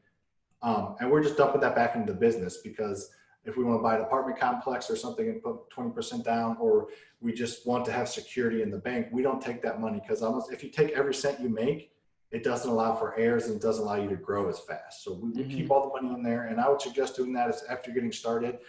B: And we're just dumping that back into the business, because if we want to buy an apartment complex or something and put 20% down, or we just want to have security in the bank, we don't take that money, because if you take every cent you make, it doesn't allow for errors and it doesn't allow you to grow as fast. So we keep all the money in there. And I would suggest doing that is after getting started.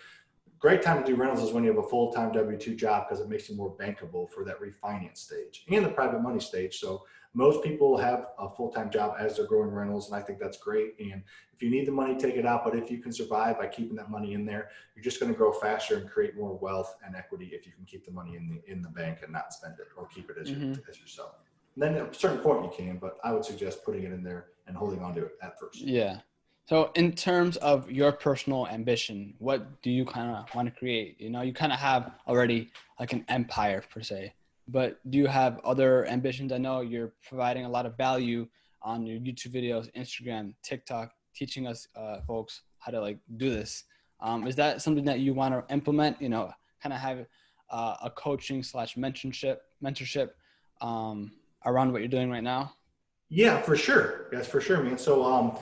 B: Great time to do rentals is when you have a full-time W-2 job, because it makes you more bankable for that refinance stage and the private money stage. So most people have a full-time job as they're growing rentals, and I think that's great. And if you need the money, take it out. But if you can survive by keeping that money in there, you're just going to grow faster and create more wealth and equity if you can keep the money in the bank and not spend it, or keep it as yourself. And then at a certain point you can, but I would suggest putting it in there and holding on to it at first.
A: Yeah. So in terms of your personal ambition, what do you kind of want to create? You know, you kind of have already like an empire per se, but do you have other ambitions? I know you're providing a lot of value on your YouTube videos, Instagram, TikTok, teaching us folks how to like do this. Is that something that you want to implement, you know, kind of have a coaching / mentorship around what you're doing right now?
B: Yeah, for sure. Yes, for sure, man. So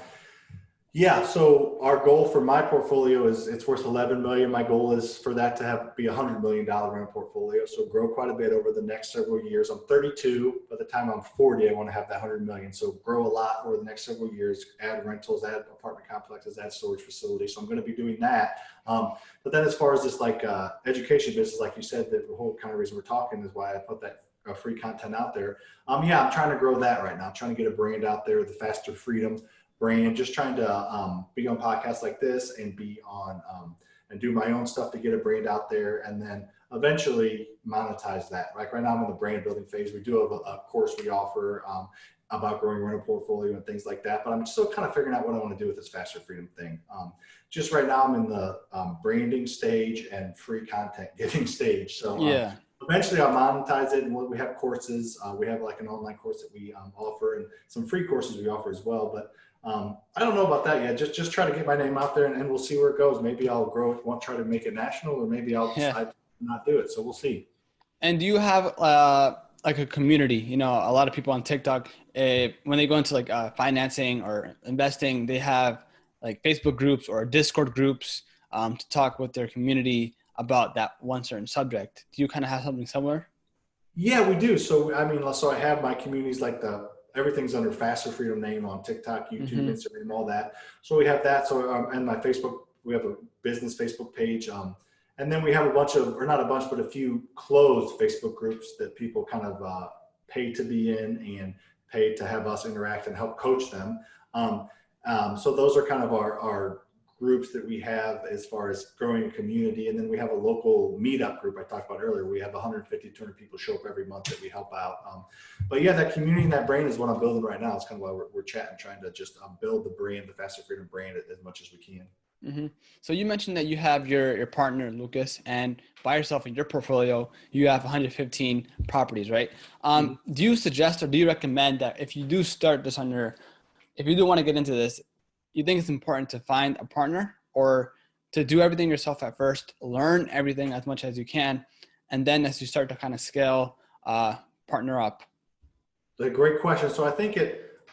B: Yeah, so our goal for my portfolio is it's worth 11 million. My goal is for that to have be $100 million rent portfolio. So grow quite a bit over the next several years. I'm 32. By the time I'm 40, I want to have that 100 million. So grow a lot over the next several years. Add rentals, add apartment complexes, add storage facilities. So I'm going to be doing that. But then as far as this like education business, like you said, the whole kind of reason we're talking is why I put that free content out there. Yeah, I'm trying to grow that right now. I'm trying to get a brand out there, the Faster Freedom brand, just trying to be on podcasts like this and be on and do my own stuff to get a brand out there and then eventually monetize that. Like right now I'm in the brand building phase. We do have a course we offer about growing rental portfolio and things like that, but I'm still kind of figuring out what I want to do with this Faster Freedom thing. Just right now I'm in the branding stage and free content giving stage. So
A: Yeah.
B: eventually I'll monetize it, and we have courses. We have like an online course that we offer and some free courses we offer as well. But I don't know about that yet. Just try to get my name out there, and we'll see where it goes. Maybe I'll grow it, won't try to make it national, or maybe I'll
A: Yeah.
B: decide to not do it. So we'll see.
A: And do you have like a community? You know, a lot of people on TikTok, when they go into like financing or investing, they have like Facebook groups or Discord groups to talk with their community about that one certain subject. Do you kind of have something similar?
B: Yeah, we do. So I mean, so I have my communities like everything's under Faster Freedom name on TikTok, YouTube,
A: Mm-hmm.
B: Instagram, all that. So we have that. So and my Facebook, we have a business Facebook page. And then we have a bunch of, or not a bunch, but a few closed Facebook groups that people kind of pay to be in and pay to have us interact and help coach them. So those are kind of our groups that we have as far as growing a community. And then we have a local meetup group I talked about earlier. We have 150, 200 people show up every month that we help out. But yeah, that community and that brand is what I'm building right now. It's kind of why we're chatting, trying to just build the brand, the Faster Freedom brand as much as we can.
A: Mm-hmm. So you mentioned that you have your partner, Lucas, and by yourself in your portfolio, you have 115 properties, right?
B: Mhm.
A: Do you suggest or do you recommend that if you do start this on your, if you do want to get into this, you think it's important to find a partner or to do everything yourself at first, learn everything as much as you can, and then as you start to kind of scale, partner up?
B: A great question. So I think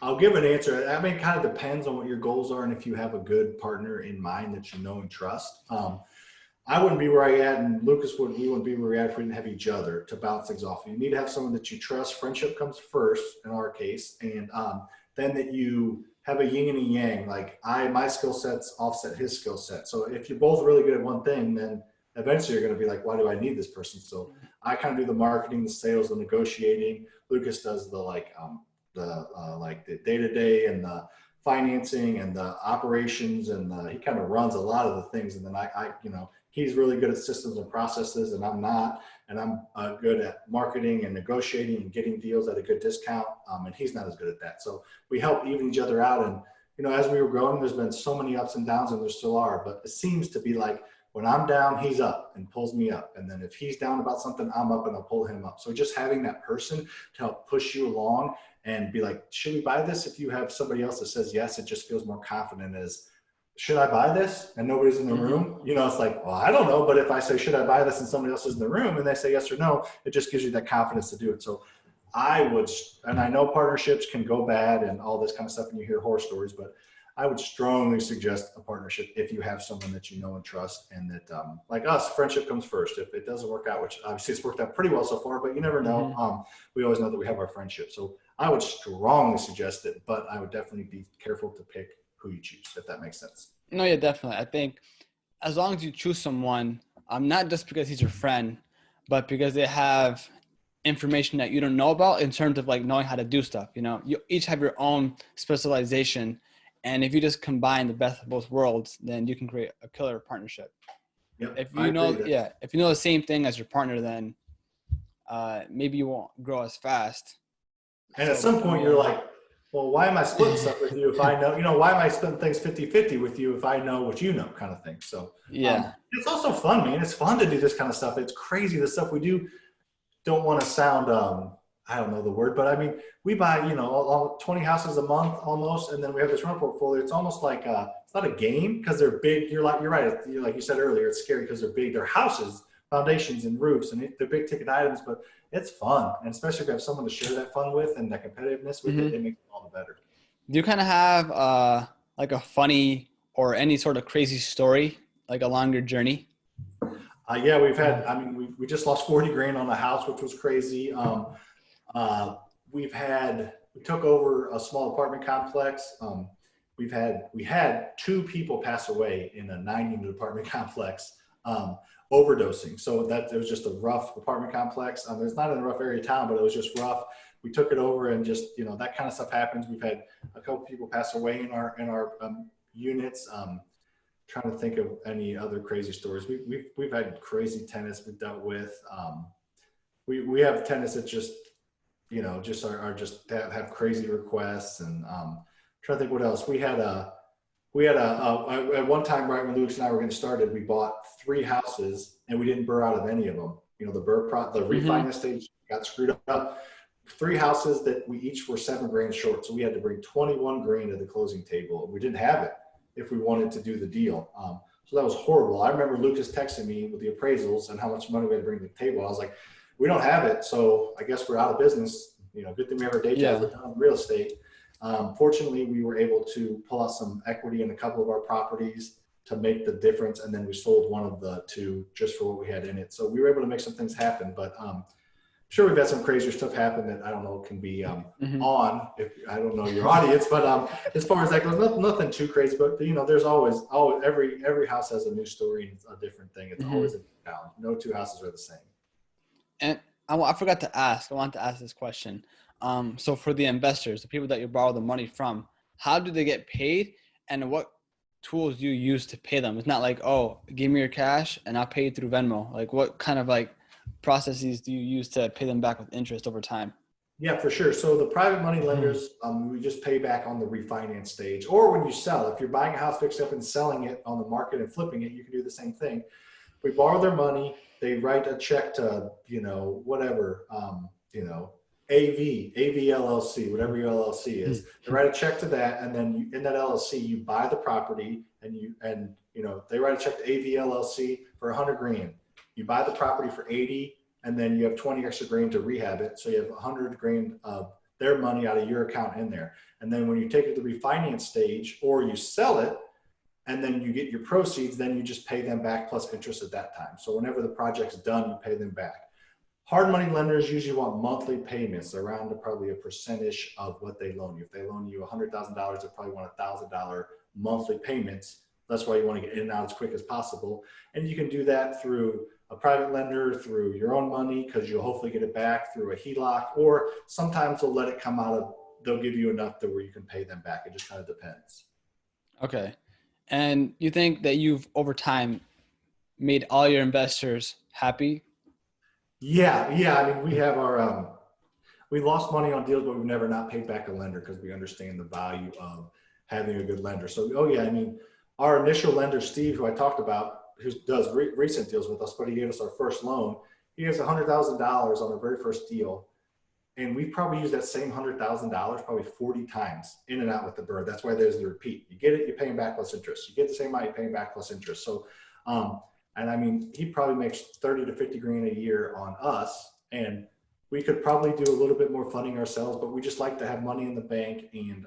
B: I'll give an answer. I mean, it kind of depends on what your goals are and if you have a good partner in mind that you know and trust. I wouldn't be where I at, and we wouldn't be where we at if we didn't have each other to bounce things off. You need to have someone that you trust. Friendship comes first in our case, and then that you have a yin and a yang. Like my skill sets offset his skill set. So if you're both really good at one thing, then eventually you're going to be like, why do I need this person? So I kind of do the marketing, the sales, the negotiating. Lucas does the like the day to day and the financing and the operations, and he kind of runs a lot of the things. And then I he's really good at systems and processes, and I'm not. And I'm good at marketing and negotiating and getting deals at a good discount, and he's not as good at that. So we help even each other out. And as we were growing, there's been so many ups and downs, and there still are. But it seems to be like when I'm down, he's up and pulls me up. And then if he's down about something, I'm up and I'll pull him up. So just having that person to help push you along and be like, should we buy this? If you have somebody else that says yes, it just feels more confident as, should I buy this? And nobody's in the
A: Mm-hmm.
B: room. It's like, well, I don't know. But if I say, should I buy this? And somebody else is in the room and they say yes or no, it just gives you that confidence to do it. So I would, and I know partnerships can go bad and all this kind of stuff, and you hear horror stories, but I would strongly suggest a partnership if you have someone that you know and trust, and that, like us, friendship comes first. If it doesn't work out, which obviously it's worked out pretty well so far, but you never know.
A: Mm-hmm.
B: We always know that we have our friendship. So I would strongly suggest it, but I would definitely be careful to pick who you choose, if that makes sense.
A: No, yeah, definitely. I think as long as you choose someone, not just because he's your friend, but because they have information that you don't know about in terms of like knowing how to do stuff. You each have your own specialization, and if you just combine the best of both worlds, then you can create a killer partnership.
B: Yep,
A: If
B: I
A: you
B: agree
A: know,
B: with that.
A: yeah, if you know the same thing as your partner, then maybe you won't grow as fast.
B: And at
A: So,
B: some point you're
A: yeah.
B: like, well, why am I splitting stuff with you if I know, why am I splitting things 50-50 with you if I know what you know, kind of thing. So
A: Yeah.
B: it's also fun, man. It's fun to do this kind of stuff. It's crazy the stuff we do. Don't want to sound I don't know the word, but I mean, we buy, all 20 houses a month almost, and then we have this rental portfolio. It's almost like it's not a game because they're big. You're right. Like you said earlier, it's scary because they're big. They're houses, foundations, and roofs, and they're big ticket items, but it's fun. And especially if you have someone to share that fun with and that competitiveness with
A: Hmm.
B: it makes it all the better.
A: Do you kind of have like a funny or any sort of crazy story like along your journey?
B: Yeah, we've had, I mean, we just lost 40 grand on the house, which was crazy. Uh, we took over a small apartment complex. We had two people pass away in a 9-unit apartment complex, overdosing. So that it was just a rough apartment complex. It's not in a rough area of town, but it was just rough. We took it over and just, that kind of stuff happens. We've had a couple people pass away in our units. Trying to think of any other crazy stories. We've had crazy tenants we've dealt with. We have tenants that just, just are just have crazy requests. And trying to think what else. At one time, right when Lucas and I were getting started, we bought 3 houses and we didn't BRRRR out of any of them. The the refinance stage got screwed up. 3 houses that we each were 7 grand short. So we had to bring 21 grand to the closing table. We didn't have it if we wanted to do the deal. So that was horrible. I remember Lucas texting me with the appraisals and how much money we had to bring to the table. I was like, we don't have it. So I guess we're out of business. Good thing we have our day job with real estate. Fortunately, we were able to pull out some equity in a couple of our properties to make the difference. And then we sold one of the 2 just for what we had in it. So we were able to make some things happen, but sure, we've had some crazier stuff happen that I don't know can be on. If I don't know your audience, but as far as that goes, nothing too crazy. But there's always every house has a new story and it's a different thing. It's always a challenge. No 2 houses are the same.
A: And I forgot to ask. I wanted to ask this question. So for the investors, the people that you borrow the money from, how do they get paid, and what tools do you use to pay them? It's not like, oh, give me your cash and I'll pay you through Venmo. Like, what kind of processes do you use to pay them back with interest over time?
B: Yeah, for sure. So the private money lenders, we just pay back on the refinance stage, or when you sell. If you're buying a house fixed up and selling it on the market and flipping it, you can do the same thing. We borrow their money. They write a check to, whatever, AV LLC, whatever your LLC is. They write a check to that, and then in that LLC, you buy the property, and they write a check to AV LLC for 100 grand. You buy the property for 80, and then you have 20 extra grand to rehab it. So you have 100 grand of their money out of your account in there. And then when you take it to the refinance stage, or you sell it, and then you get your proceeds, then you just pay them back plus interest at that time. So whenever the project's done, you pay them back. Hard money lenders usually want monthly payments around to probably a percentage of what they loan you. If they loan you $100,000, they probably want $1,000 monthly payments. That's why you want to get in and out as quick as possible. And you can do that through a private lender, through your own money, because you'll hopefully get it back through a HELOC, or sometimes they'll let it come out of, they'll give you enough to where you can pay them back. It just kind of depends.
A: Okay. And you think that you've, over time, made all your investors happy?
B: Yeah. I mean, we have we lost money on deals, but we've never not paid back a lender because we understand the value of having a good lender. So, I mean, our initial lender, Steve, who I talked about, who does recent deals with us, but he gave us our first loan. He gave us $100,000 on our very first deal. And we've probably used that same $100,000 probably 40 times in and out with the BRRRR. That's why there's the repeat. You get it, you're paying back plus interest. You get the same amount, you're paying back plus interest. So, and I mean, he probably makes 30 to 50 grand a year on us. And we could probably do a little bit more funding ourselves, but we just like to have money in the bank. And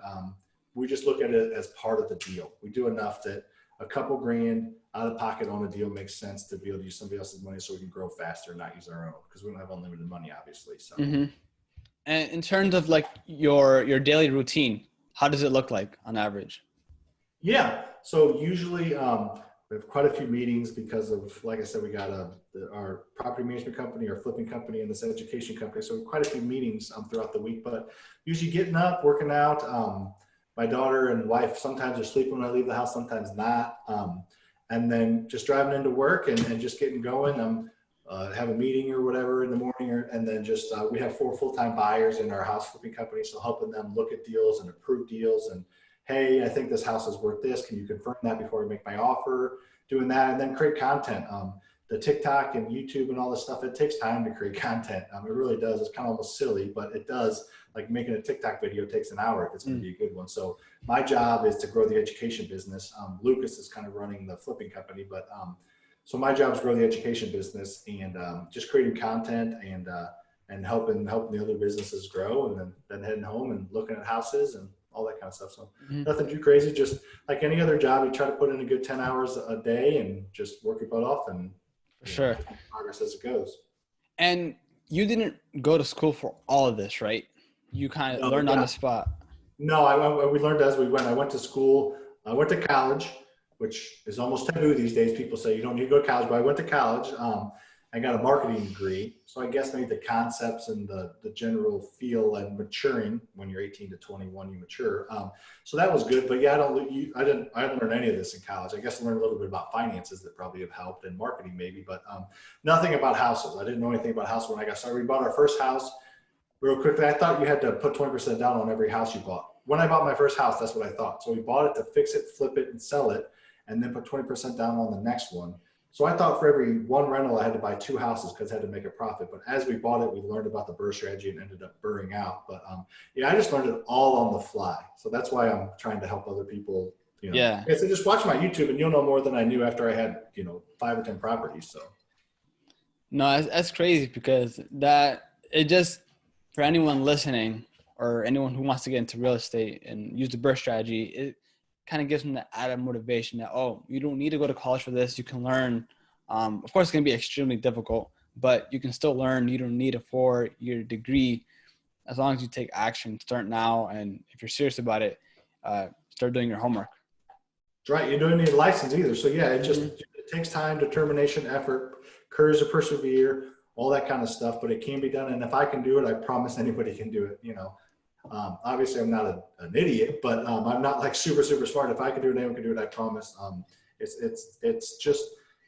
B: we just look at it as part of the deal. We do enough that a couple grand out of pocket on a deal makes sense to be able to use somebody else's money so we can grow faster and not use our own, because we don't have unlimited money, obviously. So.
A: And in terms of your daily routine, how does it look like on average?
B: Yeah. So usually we have quite a few meetings because of, like I said, we got our property management company, our flipping company, and this education company. So quite a few meetings throughout the week, but usually getting up, working out. My daughter and wife sometimes are sleeping when I leave the house, sometimes not. And then just driving into work and just getting going. Have a meeting or whatever in the morning, and then just we have 4 full-time buyers in our house flipping company, so helping them look at deals and approve deals, and hey, I think this house is worth this, can you confirm that before we make my offer? Doing that, and then create content. The TikTok and YouTube and all this stuff, it takes time to create content. It really does. It's kind of almost silly, but it does. Like making a TikTok video takes an hour if it's going to be a good one. So my job is to grow the education business. Lucas is kind of running the flipping company, but so my job is grow the education business and just creating content and helping the other businesses grow, and then heading home and looking at houses and all that kind of stuff. So
A: Mhm.
B: nothing too crazy. Just like any other job, you try to put in a good 10 hours a day and just work your butt off and,
A: For sure.
B: just make progress as it goes.
A: And you didn't go to school for all of this, right? You kind of
B: No,
A: learned on
B: yeah.
A: the spot.
B: No, we learned as we went. I went to school. I went to college, which is almost taboo these days. People say you don't need to go to college, but I went to college. I got a marketing degree. So I guess maybe the concepts and the general feel and maturing when you're 18 to 21, you mature. So that was good. But yeah, I didn't learn any of this in college. I guess I learned a little bit about finances that probably have helped and marketing maybe, but nothing about houses. I didn't know anything about houses when I got started. We bought our first house. Real quickly, I thought you had to put 20% down on every house you bought. When I bought my first house, that's what I thought. So we bought it to fix it, flip it, and sell it, and then put 20% down on the next one. So I thought for every one rental, I had to buy two houses because I had to make a profit. But as we bought it, we learned about the BRRRR strategy and ended up burning out. But yeah, I just learned it all on the fly. So that's why I'm trying to help other people.
A: Yeah.
B: So just watch my YouTube and you'll know more than I knew after I had 5 or 10 properties. So
A: No, that's crazy because it just, for anyone listening or anyone who wants to get into real estate and use the BRRRR strategy, it kind of gives them that added motivation that, oh, you don't need to go to college for this. You can learn. Of course, it's going to be extremely difficult, but you can still learn. You don't need a 4-year degree as long as you take action, start now. And if you're serious about it, start doing your homework.
B: that's right. You don't need a license either. So yeah,
A: Mm-hmm.
B: it takes time, determination, effort, courage to persevere, all that kind of stuff, but it can be done. And if I can do it, I promise anybody can do it. Obviously I'm not an idiot, but I'm not like super, super smart. If I can do it, anyone can do it. I promise.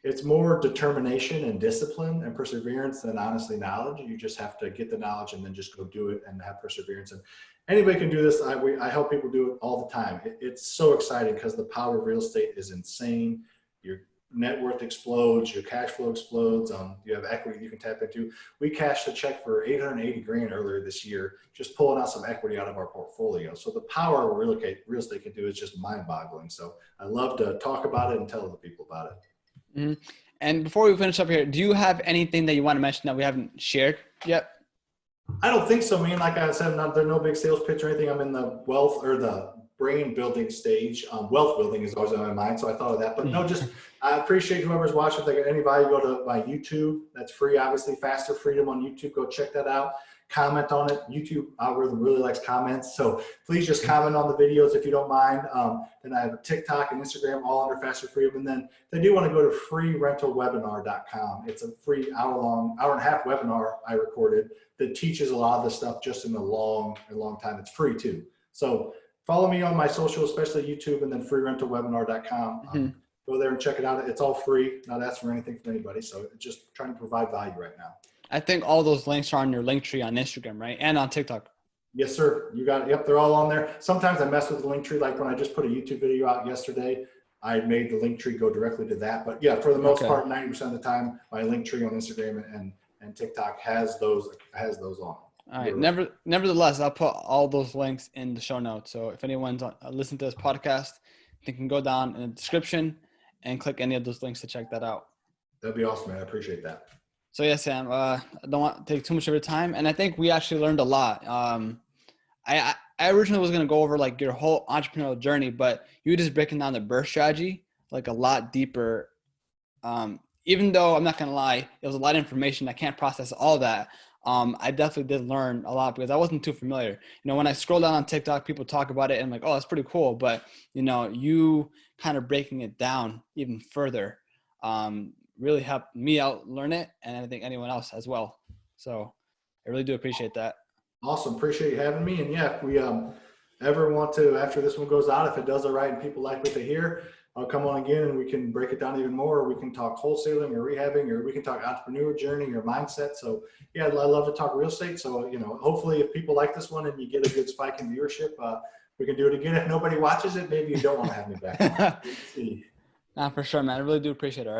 B: It's more determination and discipline and perseverance than honestly knowledge. You just have to get the knowledge and then just go do it and have perseverance. And anybody can do this. I help people do it all the time. It's so exciting because the power of real estate is insane. Your net worth explodes, your cash flow explodes. You have equity you can tap into. We cashed a check for 880 grand earlier this year, just pulling out some equity out of our portfolio. So the power of real estate can do is just mind boggling. So I love to talk about it and tell other people about it.
A: Mm-hmm. And before we finish up here, do you have anything that you want to mention that we haven't shared yet?
B: I don't think so, man. Like I said, there's no big sales pitch or anything. I'm in the wealth or the brain building stage. Wealth building is always on my mind, so I thought of that. But no, just I appreciate whoever's watching. If they get anybody, go to my YouTube. That's free, obviously. Faster Freedom on YouTube. Go check that out. Comment on it. YouTube algorithm really likes comments, so please just comment on the videos if you don't mind. Then I have a TikTok and Instagram, all under Faster Freedom. And then if they do want to go to freerentalwebinar.com. It's a free hour and a half webinar I recorded that teaches a lot of this stuff just in a long time. It's free too. So follow me on my social, especially YouTube, and then freerentalwebinar.com.
A: Mm-hmm.
B: Go there and check it out. It's all free, not asking for anything from anybody. So just trying to provide value right now.
A: I think all those links are on your link tree on Instagram, right? And on TikTok.
B: Yes, sir. You got it. Yep, they're all on there. Sometimes I mess with the link tree. Like when I just put a YouTube video out yesterday, I made the link tree go directly to that. But yeah, for the most part, 90% of the time, my link tree on Instagram and TikTok has those on.
A: All right. Nevertheless, I'll put all those links in the show notes. So if anyone's listening to this podcast, they can go down in the description and click any of those links to check that out.
B: That'd be awesome, man. I appreciate that.
A: So yeah, Sam, I don't want to take too much of your time. And I think we actually learned a lot. I originally was going to go over like your whole entrepreneurial journey, but you just breaking down the BRRRR strategy like a lot deeper. Even though I'm not going to lie, it was a lot of information. I can't process all that. I definitely did learn a lot because I wasn't too familiar. When I scroll down on TikTok, people talk about it and I'm like, oh, that's pretty cool. But, you kind of breaking it down even further really helped me out learn it. And I think anyone else as well. So I really do appreciate that.
B: Awesome. Appreciate you having me. And yeah, if we ever want to, after this one goes out, if it does all right and people like what they hear, I'll come on again and we can break it down even more. Or we can talk wholesaling or rehabbing, or we can talk entrepreneur journey or mindset. So yeah, I love to talk real estate. So, hopefully if people like this one and you get a good spike in viewership, we can do it again. If nobody watches it, maybe you don't want to have me back.
A: Nah, for sure, man. I really do appreciate it.